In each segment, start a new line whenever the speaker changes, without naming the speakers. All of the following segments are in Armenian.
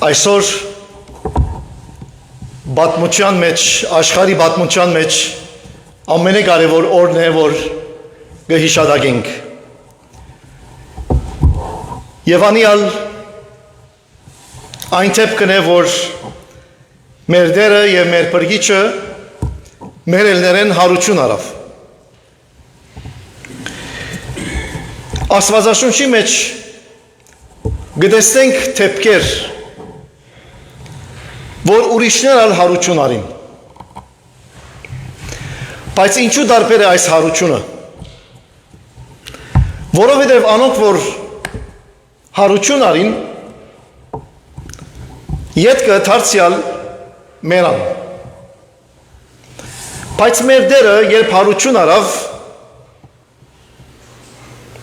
Այսօր բատմության մեջ, աշխարհի բատմության մեջ ամենակարևոր օրն է, որ կհիշադակենք։ Եվ անիալ այն դեպքն է, որ մեր Տերը եւ մեր Փրկիչը մեր elներեն հարություն արավ։ Աստվածաշունչի մեջ գտեսնենք դեպքեր, որ ուրիշներ ալ հարություն արին։ Բայց ինչու դարբեր է այս հարությունը։ Որովհետև անոնք, որ հարություն արին, ետքը դարձյալ մերան։ Բայց մեր Տերը, երբ հարություն արավ,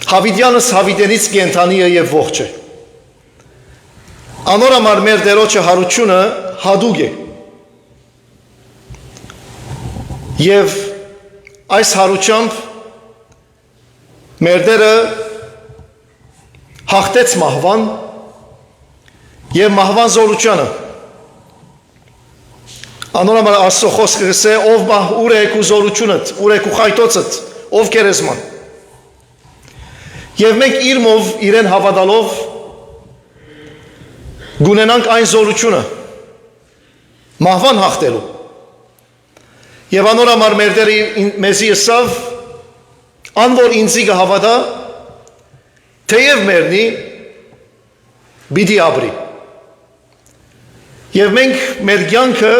Հավիտյանս հավիտենից կենդանի է եւ ողջ է։ Անոր համար մեր Տերոջը հարությունը հադուկ է։ Եվ այս հարությամբ մեր Տերը հաղթեց մահվան եւ մահվան զորությանը։ Անոր համար Աստծո խոսքը գսե ով մահ ուր է քու զորությունդ, ուր է քու խայտոցդ, ով կերեսման։ Եվ մենք իրմով իրեն հավատալով գունենանք այն զորությունը մահվան հաղթելու։ Եվ անոր համար մեր Տերը մեզի ըսավ անոր ինձի կհավատա թեև մեռնի պիտի ապրի։ Եվ մենք մեր կյանքը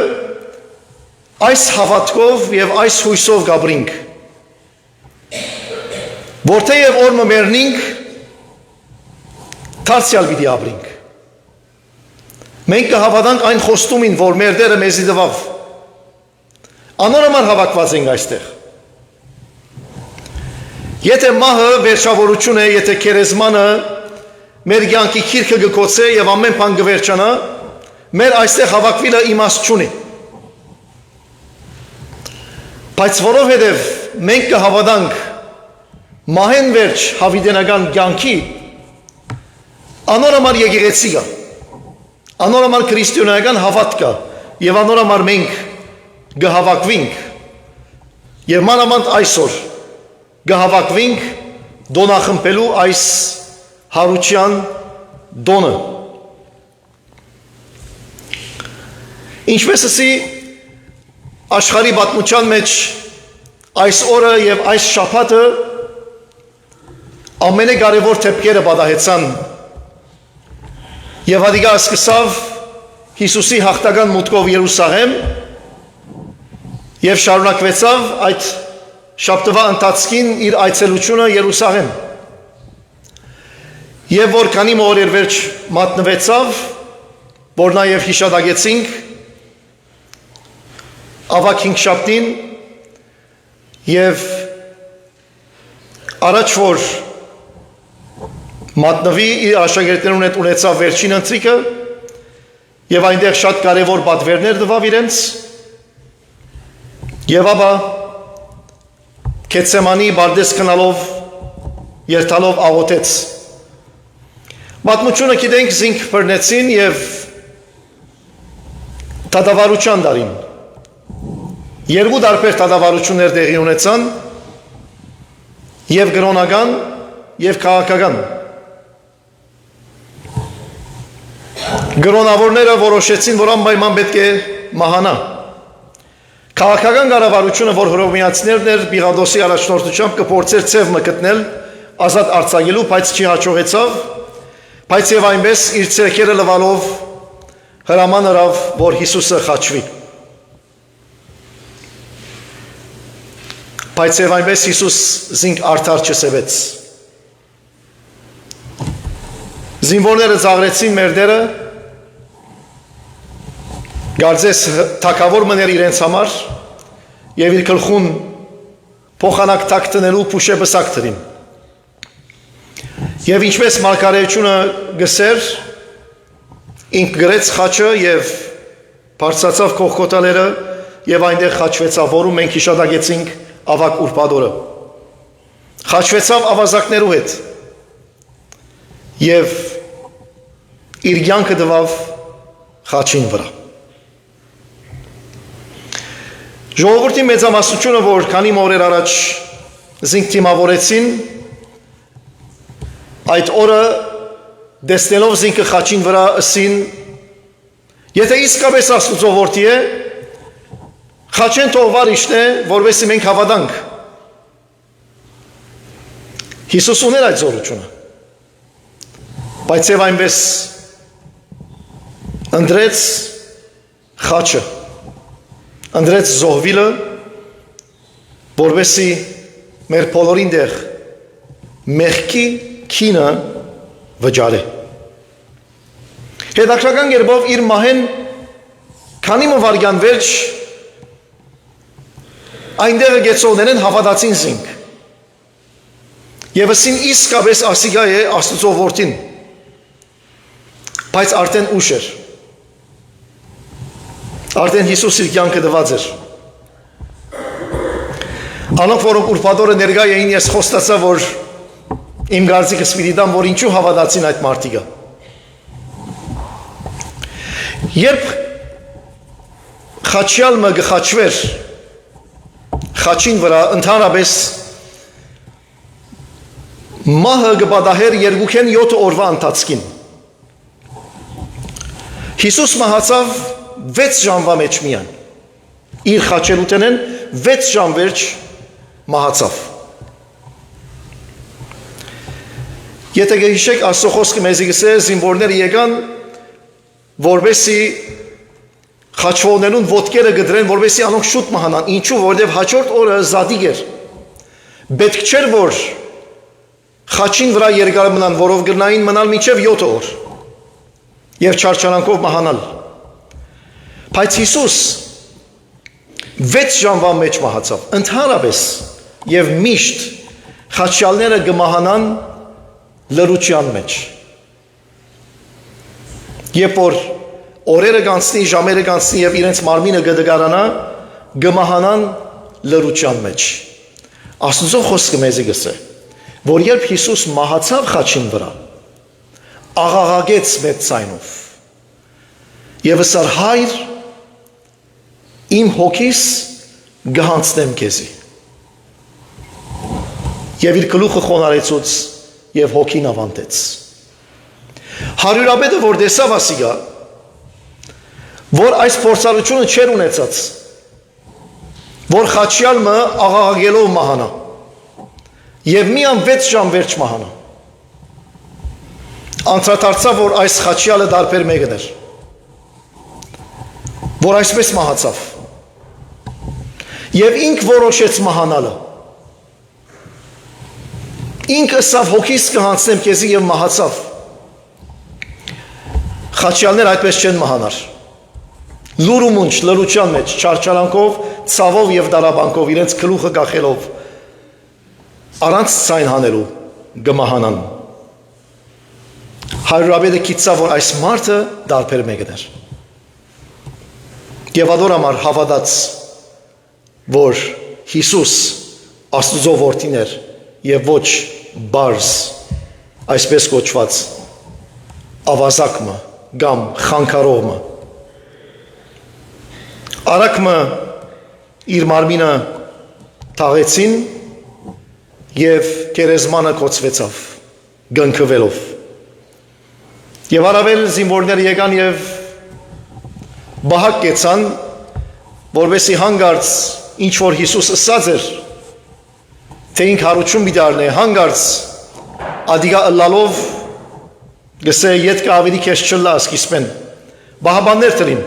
այս հավատքով եւ այս հույսով կապրինք, որ թեև օրը մեռնինք, դարձյալ պիտի ապրինք։ Մենք կհավատանք այն խոստումին, որ մեր Տերը մեզի տվավ։ Անոր համար հավատված ենք այստեղ։ Եթե մահը վերջավորություն է, եթե քերեզմանը մեր կյանքի քիրքը կկոծե եւ ամեն բան կվերջանա, մեր այստեղ հավաքվելը իմաստ չունի։ Բայց որովհետեւ մենք կհավատանք մահեն վերջ հավիտենական կյանքի, անոր համար եկեղեցի կա, անոր համար քրիստոնեական հավատ կա, եւ անոր համար մենք կհավաքվենք եւ մանավանդ այսօր կհավաքվենք դոնախմբելու այս հարության դոնը։ Ինչպես ասի աշխարհի պատմության մեջ այս օրը եւ այս շաբաթը ամենակարևոր դեպքերը պատահեցան եւ հատիկա սկսավ Հիսուսի հաղթական մուտքով Երուսաղեմ եւ շարունակվեցավ այդ շաբթվա ընթացքին իր այցելությունը Երուսաղեմ։ Եվ որ քանի օր վերջ մատնվեցավ, որ նաեւ հիշադակեցինք ավակ հինգշաբթին եւ առաջ որ մատնվի իր աշակերտներուն հետ ունեցավ վերջին ընթրիքը եւ այնտեղ շատ կարեւոր պատվերներ տվավ իրենց եւ ապա Գեթսեմանի բարդես քնալով երթալով աղոթեց։ Պատմությունը գիտենք զինք բռնեցին եւ դատավարության դարին։ Երկու տարբեր դատավարություններ տեղի ունեցան եւ կրոնական եւ քաղաքական։ Կրոնավորները որոշեցին, որ անպայման պետք է մահանա։ Քաղաքական կառավարությունը, որ հռոմեացիներն էր Պիղադոսի առաջնորդությամբ կփորձեր ցև մկտնել ազատ արձակելու, բայց չհաջողեցավ, բայց եւ այնպես իր ցերքերը լվալով հրաման արավ, որ Հիսուսը խաչվի։ Բայց եւ այնպես Հիսուս զինք արդար չսևեց։ Զինվորները ծաղրեցին մեր Տերը, գարձես թակավոր մներ իրենց համար եւ իր գլխուն փոխանակ տակ տնելու փուշեպը սակ դրին։ Եվ ինչպես մարգարեությունը գսեր, ինք գրեց խաչը եւ բարձրացավ կողքոտալերը եւ այնտեղ խաչվեցավ, որում մենք հիշադակեցինք ավակ ուրբաթօրը։ Խաչվեցավ ավազակներու հետ եւ իր կյանքը տվավ խաչին վրա։ Ժողովրդի մեծամասնությունը, որ քանի օրեր առաջ զինք դիմավորեցին, այդ օրը տեսնելով զինքը խաչին վրա ասին, եթե իսկապես Աստծո որդի է, խաչեն թող վարիշն է, որովհետեւ մենք հավատանք։ Հիսուս ուներ այդ զորությունը, բայց եւ այնպես ընդրեց խաչը, ընդրեց զոհվիլը, որովհետեւ մեր բոլորին դեղ մեղքի քինը վճարե։ Հետաքրքրական կերպով իր մահեն քանի վայրկյան վերջ այնտեղը գեցողներն հավատացին զինք եւ ասին իսկապես ասիգա է Աստծո որդին, բայց արդեն ուշ էր, արդեն Հիսուս իր կյանքը տված էր։ Անոնք, որոնք ուրբաթ օրը ներկա էին, ես խոստացա, որ իմ գարձիկս պիտի տամ, որ ինչու հավատացին այդ մարդիկը։ Երբ խաչյալը գխաչվեր խաչին վրա, ընդհանրապես մահը գբադահեր 2-7 օրվա ընթացքին։ Հիսուս մահացավ 6 ժամվա մեջ միայն, իր խաչելուտենեն 6 ժամ վերջ մահացավ։ Եթե գհիշեք, Աստծո խոսքը մեզ գսե զինվորները եկան, որովհետեւ խաչվողներուն ոտքերը գդրեն, որովհետեւ անոնք շուտ մահանան, ինչու, որովհետեւ հաջորդ օրը զադիկ էր։ Պետք չէր, որ խաչին վրա երկար մնան, որով գնային մնալ մինչև 7 օր եւ չարչարանքով մահանալ։ Բայց Հիսուս 6 ժամվա մեջ մահացավ, ընդհանրապես եւ միշտ խաչյալները կմահանան լրության մեջ։ Երբ որ օրերը կանցնի, ժամերը կանցնի եւ իրենց մարմինը գդգարանա, կմահանան լրության մեջ։ Աստծո խոսքը մեզ գսե, որ երբ Հիսուս մահացավ խաչին վրա, աղաղակեց մեծ ձայնով եւ ասար հայր, իմ հոգիս գահանցնեմ քեզի։ Եվ իր գլուխը խոնարեցուց եւ հոգին ավանդեց։ Հարյուրապետը, որ տեսավ ասիգա, որ այս փորձառությունը չեր ունեցած, որ խաչյալը աղաղակելով մահանա եւ միան 6 ժամ վերջ մահանա, անդրադարձավ, որ այս խաչյալը դարբեր մեկն էր, որ այսպես մահացավ եւ ինք որոշեց մահանալը, ինքը ասավ հոգիս կհանցնեմ քեզի եւ մահացավ։ Խաչյալները այդպես չեն մահանար, լուր ու մունջ լրության մեջ, չարչարանքով, ցավով եւ դարաբանկով, իրենց գլուխը կախելով, առանց ցայն հանելու կմահանան։ Հարյուրապետը գիտավ, որ այս մարդը դարբեր մեկն էր եւ ադոր համար հավատաց, որ Հիսուս Աստծո որդին էր եւ ոչ բարձ, այսպես կոչված ավազակը կամ խանգարողը։ Արաքմը իր մարմինը թաղեցին եւ գերեզմանը կոծվեցավ գնքվելով։ Եվ առավել զինվորները եկան եւ բահակ կեցան, որովհետեւ հանգարց ինչ որ Հիսուս ասած էր, թե ինք հարություն մի դառնե, հանգարց ադիգա ըլլալով գսե ետք ավելի քեզ չլա սկիզբեն, բահաբաններ տրին։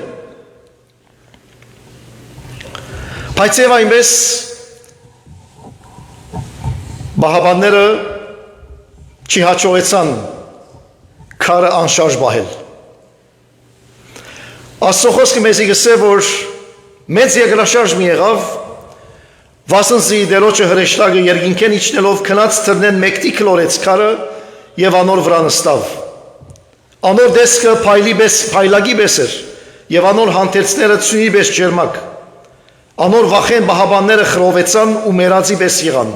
Բայց եւ այնպես բահաբանները չի հաջողեցան քարը անշարժ բահել։ Աստծո խոսքը մեզ գսե, որ մեծ երկրաշարժ մի եղավ, վասնզի դերոջը հրեշտակը երկինքեն իջնելով քնած թռնեն մեկտի կլորեց քարը եւ անոր վրա նստավ։ Անոր դեսքը փայլագի պես էր եւ անոր հանդերձները ցույի պես ջերմակ։ Անոր վախեն բահաբանները խռովեցան ու մերածի պես եղան։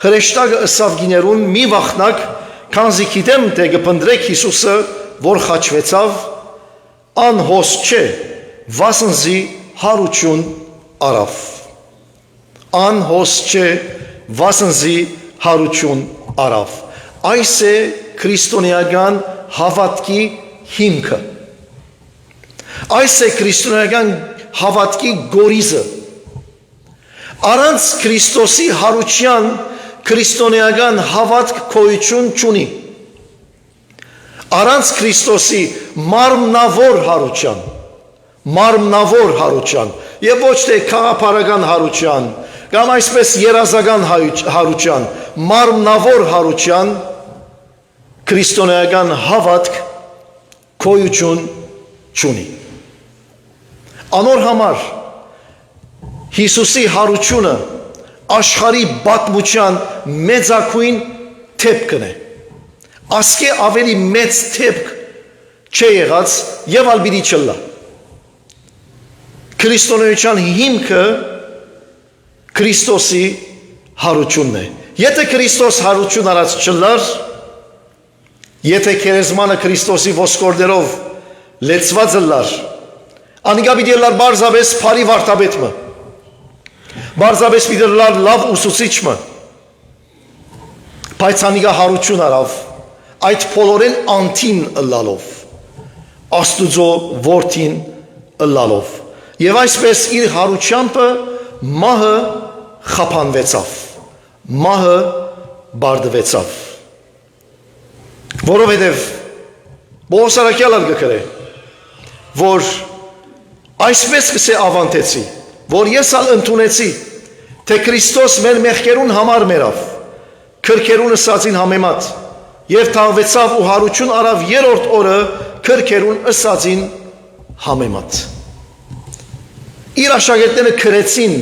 Հրեշտակը ըսավ գիներուն մի վախնակ, քանզի գիտեմ թե կփնտրեք Հիսուսը, որ խաչվեցավ, անհոս չէ, վասնզի հարություն արավ։ Անհոս չէ, վասնզի հարություն արավ։ Այս է քրիստոնեական հավատքի հիմքը։ Այս է քրիստոնեական հավատքի գորիզը։ Առանց Քրիստոսի հարության քրիստոնեական հավատք գոյություն չունի։ Առանց Քրիստոսի մարմնավոր հարության եւ ոչ թե քաղաքական հարության կամ այսպես երազական հարության, մարմնավոր հարության քրիստոնեական հավատք գոյություն չունի։ Անոր համար Հիսուսի հարությունը աշխարհի պատմության մեծագույն թեփքն է։ Ասկե ավելի մեծ թեփք չի եղած եւ ալբիդի չլա։ Քրիստոնեության հիմքը Քրիստոսի հարությունն է։ Եթե Քրիստոս հարություն արած չլար, եթե քերեզմանը Քրիստոսի ոսկորներով լեցված լար, անիկա պիտի լար բարձաբես փարի վարդապետը, բարձաբես պիտի լար լավ ուսուցիչը, բայց անիկա հարություն արավ, այդ բոլորեն անտին ըլլալով, Աստուծո որդին ըլլալով, եւ այսպես իր հարությամբ մահը խափանվեցավ, մահը բարդվեցավ, որովհետև Պողոս առաքյալը գկրե, որ այսպես կսե ավանտեցի, որ ես ալ ընդունեցի, թե Քրիստոս մեր մեղքերուն համար մերավ, քրքերուն ըսածին համեմատ, եւ թաղվեցավ ու հարություն արավ երրորդ օրը քրքերուն ըսածին համեմատ։ Իր աշակերտները քրեցին,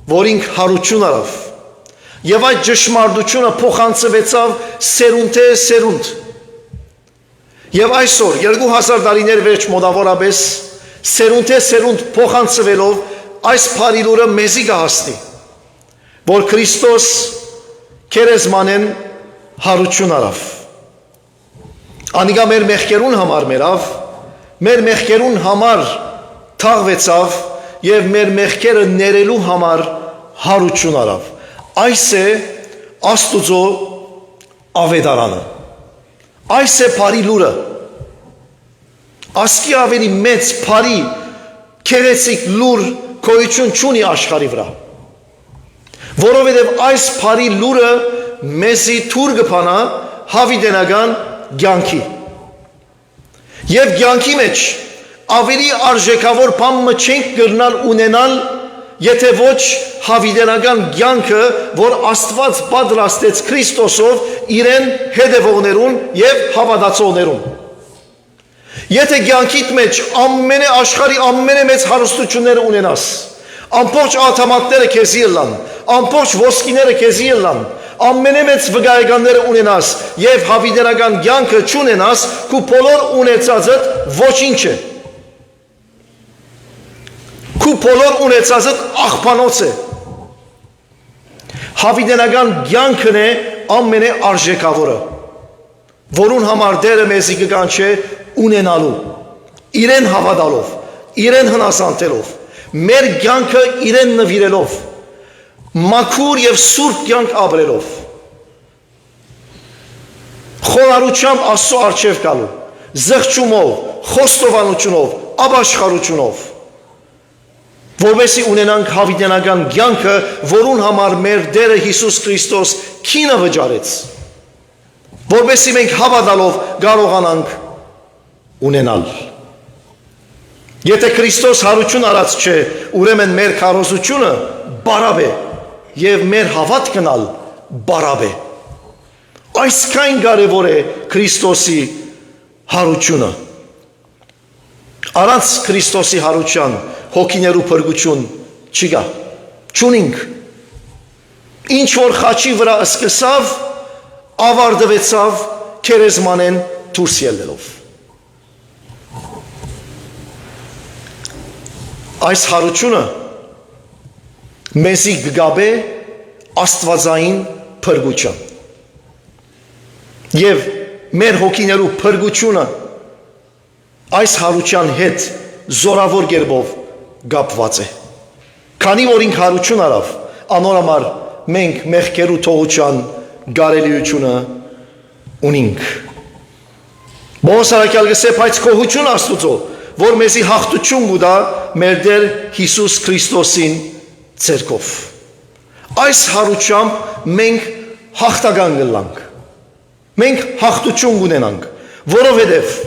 որ ինք հարություն արավ, եւ այդ ճշմարտությունը փոխանցվեցավ սերունդե սերունդ։ Եվ այսօր 2000 տարիներ վերջ մոտավորապես սերունդե սերունդ փոխանցվելով այս փարիլուրը մեզի կհասնի, որ Քրիստոս քերեզմանեն հարություն արավ։ Անիկա մեր մեղքերուն համար մերավ, մեր մեղքերուն համար թաղվեցավ եւ մեր մեղքերը ներելու համար հարություն արավ։ Այս է Աստուծո ավետարանը։ Այս է փարի լուրը։ Ասկի ավելի մեծ փարի քերեցիկ լուր գոյություն չունի աշխարհի վրա։ Որովհետև այս փարի լուրը մեզի թուր կփանա հավիտենական կյանքի։ Եվ կյանքի մեջ ավելի արժեքավոր բան չենք կրնալ ունենալ, եթե ոչ հավիտենական կյանքը, որ Աստված պատրաստեց Քրիստոսով իրեն հետևողներուն եւ հավատացողներուն։ Եթե կյանքիդ մեջ աշխարհի ամենամեծ հարստությունները ունենաս, ամբողջ աթամատները քեզի ըլլան, ամբողջ ոսկիները քեզի ըլլան, ամենամեծ վկայականները ունենաս եւ հավիտենական կյանքը չունենաս, քու բոլոր ունեցածդ ոչինչ է։ Քու բոլոր ունեցածդ աղբանոց է։ Հավիտենական կյանքն է ամենարժեքավորը, որուն համար Տերը մեզի կկանչե ունենալու, իրեն հավատալով, իրեն հնազանդելով, մեր կյանքը իրեն նվիրելով, մաքուր եւ սուրբ կյանք ապրելով, խոնարհությամբ Աստծո առջև գալու, զղջումով, խոստովանությունով, ապաշխարությունով, որովհետեւ ունենանք հավիտենական կյանքը, որուն համար մեր Տերը Հիսուս Քրիստոս քինը վճարեց, որովհետեւ մենք հավատալով կարողանանք ունենալ։ Եթե Քրիստոս հարություն արած չէ, ուրեմն մեր քարոզությունը բարավ է եւ մեր հավատքն ալ բարավ է։ Այսքան կարևոր է Քրիստոսի հարությունը։ Առանց Քրիստոսի հարության հոգիներու փրկություն չկա, չունինք։ Ինչ որ խաչի վրա սկսավ, ավարտվեցավ քերեզմանեն դուրս ելնելով։ Այս հարությունը մեզի կգաբե աստվածային փրկության։ Եվ մեր հոգիներու փրկությունը այս հարության հետ զորավոր կերպով կապված է։ Քանի որ ինք հարություն արավ, անոր համար մենք մեղքերու թողության կարելիությունը ունենք։ Բողոս արաքյալ գսե, բայց գոհություն Աստուծո, որ մեզի հաղթություն կուտա մեր Տեր Հիսուս Քրիստոսին ցերկով։ Այս հարությամբ մենք հաղթական կլանք։ Մենք հաղթություն կունենանք, որովհետև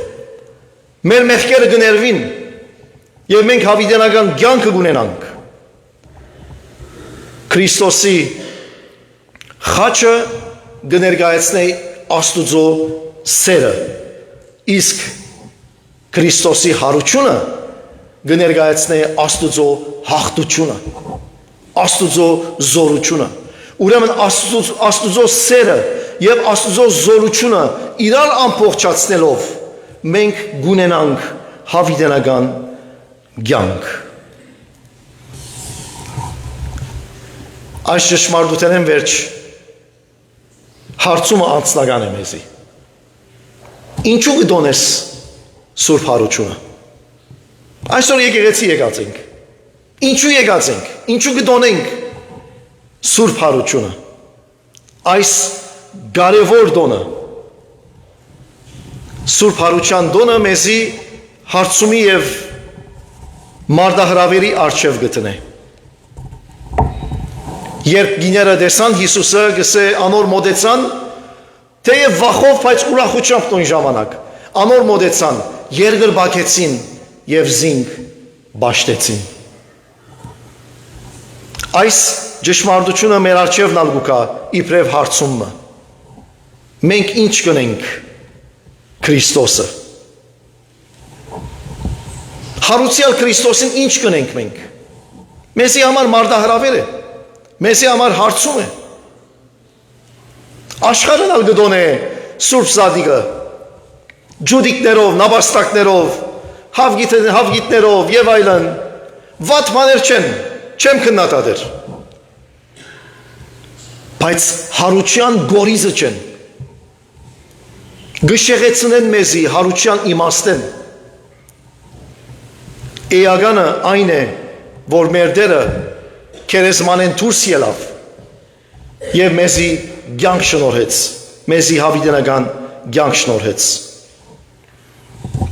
մեր մեղքերը կներվին եւ մենք հավիտենական կյանք կունենանք։ Քրիստոսի խաչը կներկայացնի Աստուծո սերը, իսկ Քրիստոսի հարությունը կներկայացնի Աստուծո հաղթությունը, Աստուծո զորությունը։ Ուրեմն Աստուծո սերը եւ Աստուծո զորությունը իրար ամփոփչացնելով մենք գունենանք հավիտենական կյանք։ Այս ճշմարտութենեն վերջ հարցումը անձնական է մեզի։ Ինչու կդոնես Սուրբ հարությունը։ Այսօր եկեղեցի եկած ենք։ Ինչու եկած ենք։ Ինչու կդոնենք Սուրբ հարությունը։ Այս կարևոր դոնը Սուրբ հարության դոնը մեզի հարցումի եւ մարդահրավերի արժեվ գտնե։ Երբ գիները տեսան Հիսուսը, գսե անոր մոտեցան, թեև վախով, բայց ուրախությամբ նույն ժամանակ, անոր մոտեցան, երգրբակեցին եւ զինք բաշտեցին։ Այս ճշմարտությունը մեր առջևն ալգուկա իբրև հարցումը։ Մենք ինչ կնենք Քրիստոսը։ Հարուցյալ Քրիստոսին ինչ կնենք մենք։ Մեզի համար մարդահրավեր է։ Մեզի համար հարցում է։ Աշխարհն ալ գդոն է Սուրբ Զադիկը ջուդիկներով, նապաստակներով, հավգիտներով եւ այլն վատ բաներ չեմ քննադատեր։ Բայց հարության գորիզը չեն։ Գշեղեցնեն մեզի հարության իմաստեն։ Էականը այն է, որ մեր Տերը քերեզմանեն դուրս ելավ եւ մեզի կյանք շնորհեց, մեզի հավիտենական կյանք շնորհեց։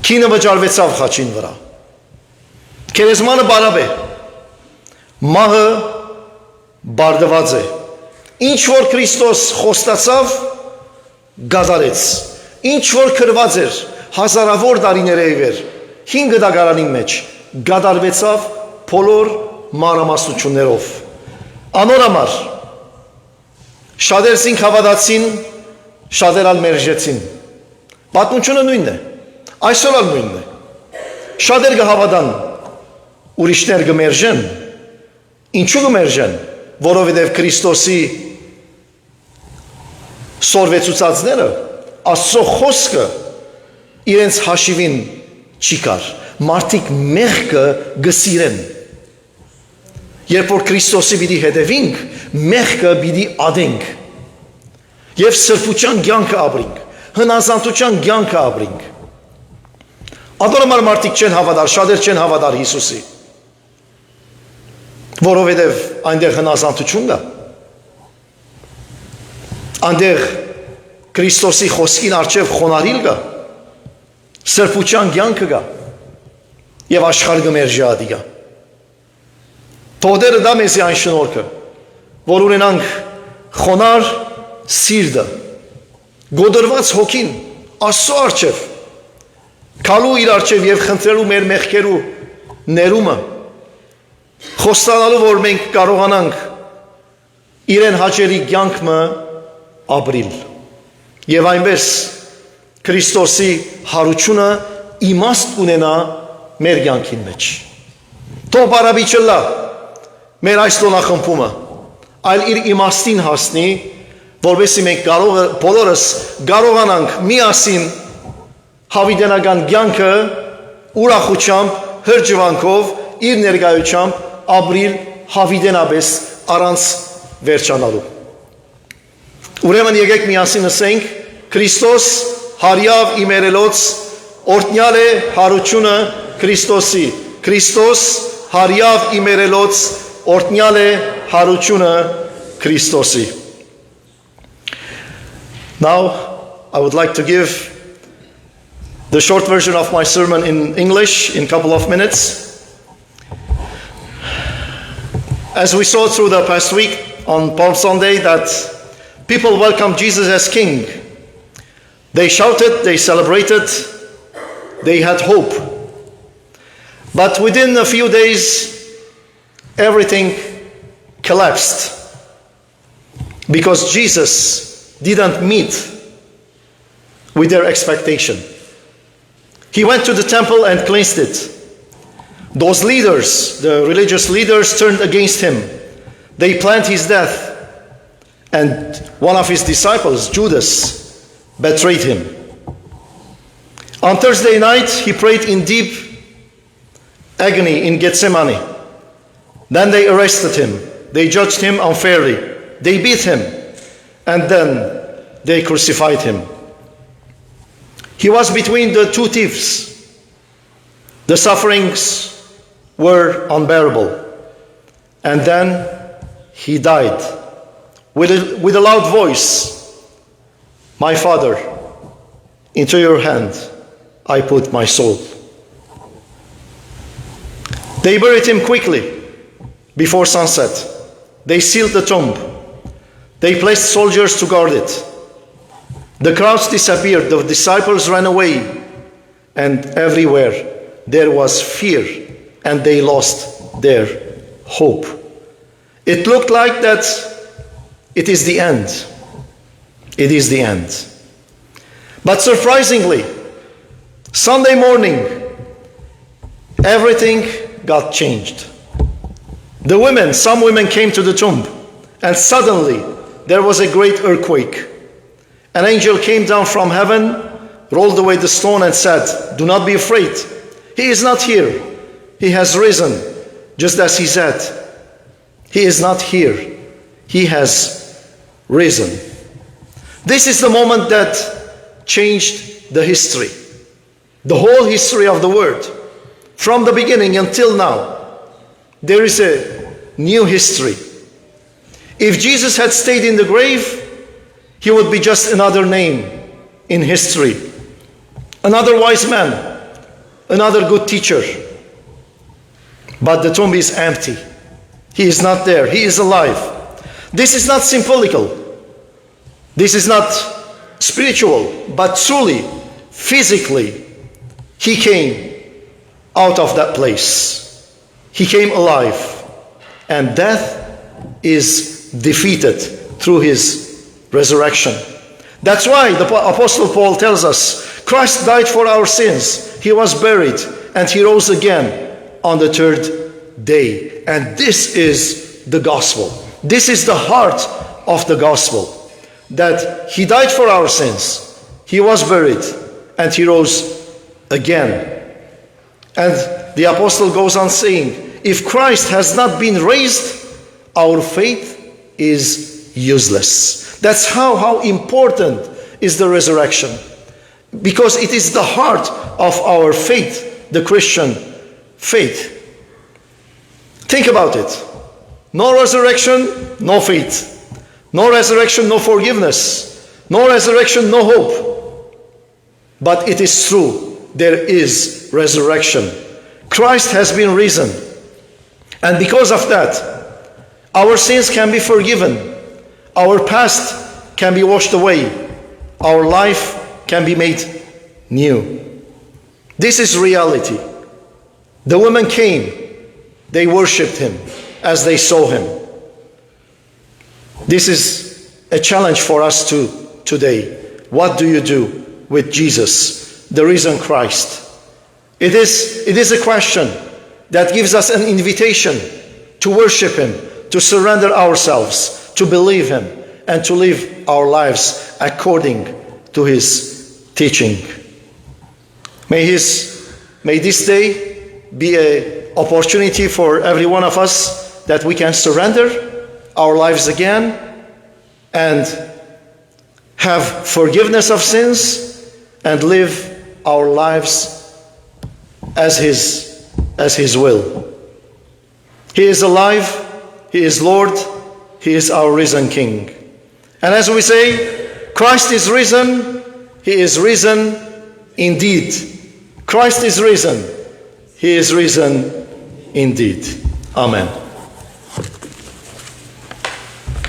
Քինը վճարվեցավ խաչին վրա։ Քերեզմանը բարավ է, մահը բարդված է։ Ինչ որ Քրիստոս խոստացավ, գազարեց։ Ինչ որ քրված էր հազարավոր տարիներ էր, 5 դագարանի մեջ գադարվեցավ բոլոր մանրամասնություններով։ Անոր համար շատեր զինք հավատացին, շատեր ալ մերժեցին։ Պատմությունը նույնն է, այսօր ալ նույնն է։ Շատեր կհավատան, ուրիշներ կմերժեն։ Ինչու կմերժեն, որովհետև Քրիստոսի սորվեցուցածները Աստծո խոսքը իրենց հաշիվին չի կար։ Մարդիկ մեղքը գսիրեն։ Երբ որ Քրիստոսի պիտի հետևենք, մեղքը պիտի ադենք եւ սրբության կյանքը ապրենք, հնազանդության կյանքը ապրենք։ Ադորմար մարդիկ չեն հավատար, շատեր չեն հավատար Հիսուսի, որովհետեւ այնտեղ հնազանդություն կա, այնտեղ Քրիստոսի խոսքին առջև խոնարհիլ կա, սրբության կյանքը կա եւ աշխարհը կմերժի ադիգա։ Թողդերը դա մեզի այն շնորհքը, որ ունենանք խոնար սիրտը, գոդրված հոգին, Աստծո առջև, քալու իր առջև եւ խնդրելու մեր մեղքերու ներումը, խոստանալու, որ մենք կարողանանք իրեն հաճելի կյանքը ապրիլ։ Եվ այնպես Քրիստոսի հարությունը իմաստ ունենա մեր կյանքին մեջ։ Թող բարաբի չլա մեր այս տոնախմբումը, այլ իր իմաստին հասնի, որովհետեւ մենք բոլորս կարողանանք միասին հավիտենական կյանքը ուրախությամբ, հրճվանքով, իր ներկայությամբ ապրիլ հավիտենապես առանց վերջանալու։ Ուրեմն եկեք միասին ասենք Քրիստոս հարյավ իմերելոց օրտնյալ է հարությունը Քրիստոսի։ Քրիստոս հարյավ իմերելոց օրտնյալ է հարությունը Քրիստոսի։ Now, I would like to give the short version of my sermon in English in a couple of minutes. As we saw through the past week on Palm Sunday that people welcomed Jesus as King. They shouted, they celebrated, they had hope. But within a few days, everything collapsed because Jesus didn't meet with their expectation. He went to the temple and cleansed it. Those leaders, the religious leaders, turned against him. They planned his death. And one of his disciples, Judas, betrayed him. On Thursday night, he prayed in deep agony in Gethsemane. Then they arrested him. They judged him unfairly. They beat him. And then they crucified him. He was between the two thieves. The sufferings were unbearable. And then he died with a loud voice. My Father, into your hand I put my soul. They buried him quickly before sunset. They sealed the tomb. They placed soldiers to guard it. The crowds disappeared, the disciples ran away, and everywhere there was fear, and they lost their hope. It looked like that it is the end. It is the end. But surprisingly, Sunday morning, everything got changed. Some women came to the tomb, and suddenly there was a great earthquake. An angel came down from heaven, rolled away the stone and said, "Do not be afraid. He is not here. He has risen, just as he said. He is not here. He has risen." This is the moment that changed the history. The whole history of the world. From the beginning until now, there is a new history. If Jesus had stayed in the grave, he would be just another name in history. Another wise man, another good teacher. But the tomb is empty. He is not there. He is alive. This is not symbolical. This is not spiritual, but truly, physically, he came out of that place. He came alive. And death is defeated through his resurrection. That's why the Apostle Paul tells us, Christ died for our sins. He was buried and he rose again on the third day. And this is the gospel. This is the heart of the gospel. That he died for our sins. He was buried and he rose again. And the apostle goes on saying, if Christ has not been raised, our faith is useless. That's how important is the resurrection. Because it is the heart of our faith, the Christian faith. Think about it. No resurrection, no faith. No resurrection, no forgiveness. No resurrection, no hope. But it is true. There is resurrection. Christ has been risen. And because of that, our sins can be forgiven. Our past can be washed away. Our life can be made new. This is reality. The women came. They worshipped him as they saw him. This is a challenge for us today. What do you do with Jesus, the risen Christ? It is a question that gives us an invitation to worship him, to surrender ourselves, to believe him, and to live our lives according to his teaching. May this day be an opportunity for every one of us that we can surrender our lives again and have forgiveness of sins and live our lives as His will. He is alive, He is Lord, He is our risen King. And as we say, Christ is risen, He is risen indeed. Christ is risen, He is risen indeed. Amen.